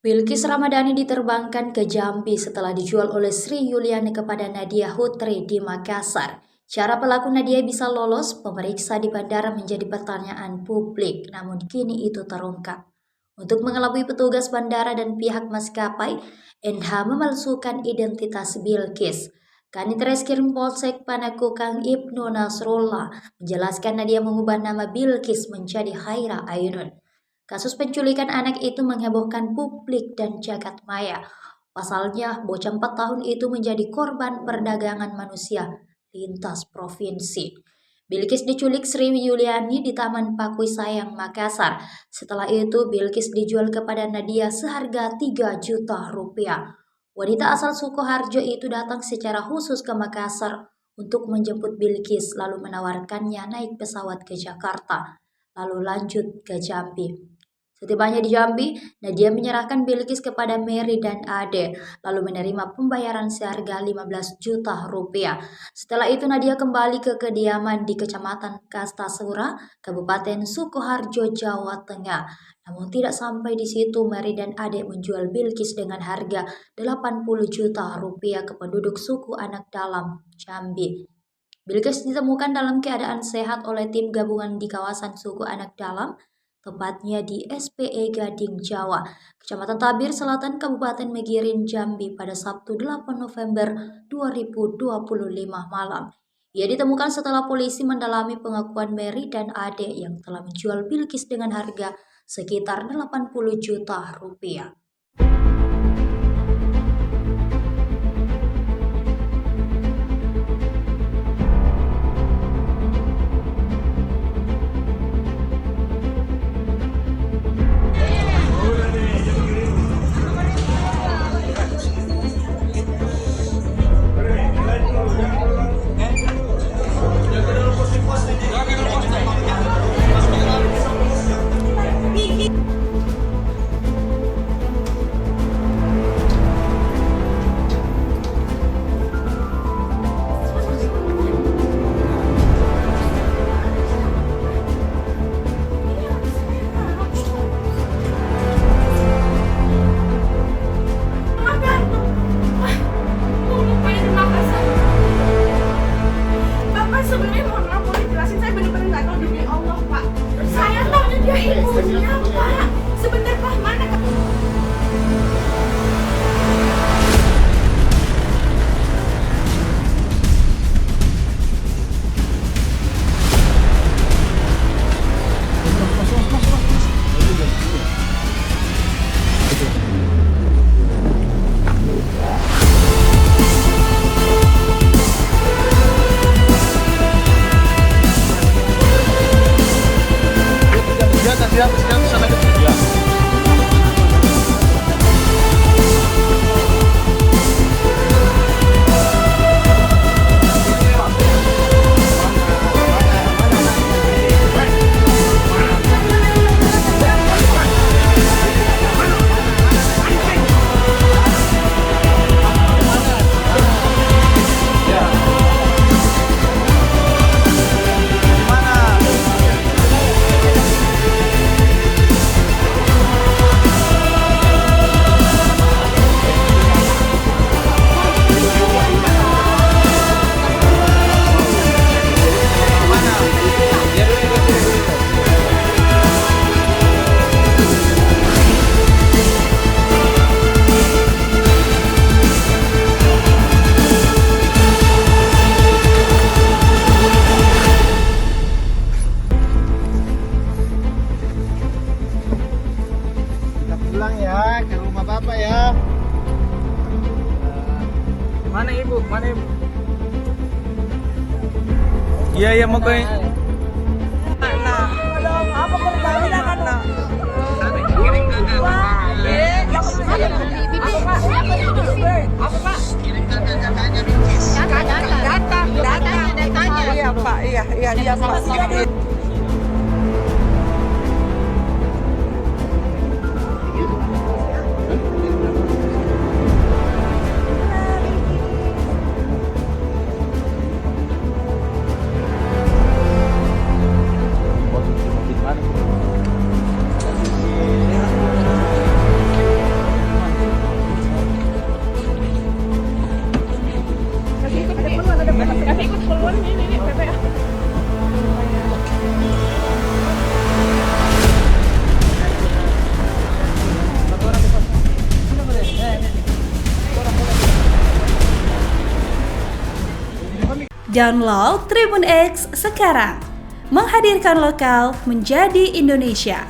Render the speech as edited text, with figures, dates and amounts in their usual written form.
Bilkis Ramadhani diterbangkan ke Jambi setelah dijual oleh Sri Yuliani kepada Nadia Hutri di Makassar. Cara pelaku Nadia bisa lolos pemeriksa di bandara menjadi pertanyaan publik, namun kini itu terungkap. Untuk mengelabui petugas bandara dan pihak maskapai, NH memalsukan identitas Bilkis. Kanit Reskrim Polsek Panakukang Ibnu Nasrullah menjelaskan Nadia mengubah nama Bilkis menjadi Haira Ainun. Kasus penculikan anak itu menghebohkan publik dan jagat maya. Pasalnya, bocah 4 tahun itu menjadi korban perdagangan manusia lintas provinsi. Bilkis diculik Sri Yuliani di Taman Pakui Sayang, Makassar. Setelah itu, Bilkis dijual kepada Nadia seharga 3 juta rupiah. Wanita asal Sukoharjo itu datang secara khusus ke Makassar untuk menjemput Bilkis lalu menawarkannya naik pesawat ke Jakarta, lalu lanjut ke Jambi. Setibanya di Jambi, Nadia menyerahkan Bilkis kepada Mary dan Ade, lalu menerima pembayaran seharga 15 juta rupiah. Setelah itu Nadia kembali ke kediaman di Kecamatan Kastasura, Kabupaten Sukoharjo, Jawa Tengah. Namun tidak sampai di situ, Mary dan Ade menjual Bilkis dengan harga 80 juta rupiah ke penduduk suku Anak Dalam, Jambi. Bilkis ditemukan dalam keadaan sehat oleh tim gabungan di kawasan suku Anak Dalam, tepatnya di SPE Gading Jawa, Kecamatan Tabir Selatan, Kabupaten Megirin, Jambi pada Sabtu 8 November 2025 malam. Ia ditemukan setelah polisi mendalami pengakuan Mary dan Ade yang telah menjual Bilkis dengan harga sekitar 80 juta rupiah. Sebenarnya mohon maaf, boleh jelasin, saya benar-benar nggak tahu demi Allah Pak. Saya tahunya dia ibunya Pak. Sebentar Pak, mana Kak? Pulang ya ke rumah bapak ya. Mana ibu? Mana ibu? Iya mau ke. Apa perbaikan nak? Kirim ke Apa Pak? Kirim ke datanya Bilkis. Datanya. Iya Pak, iya dia Pak. Download Tribun X sekarang. Menghadirkan lokal menjadi Indonesia.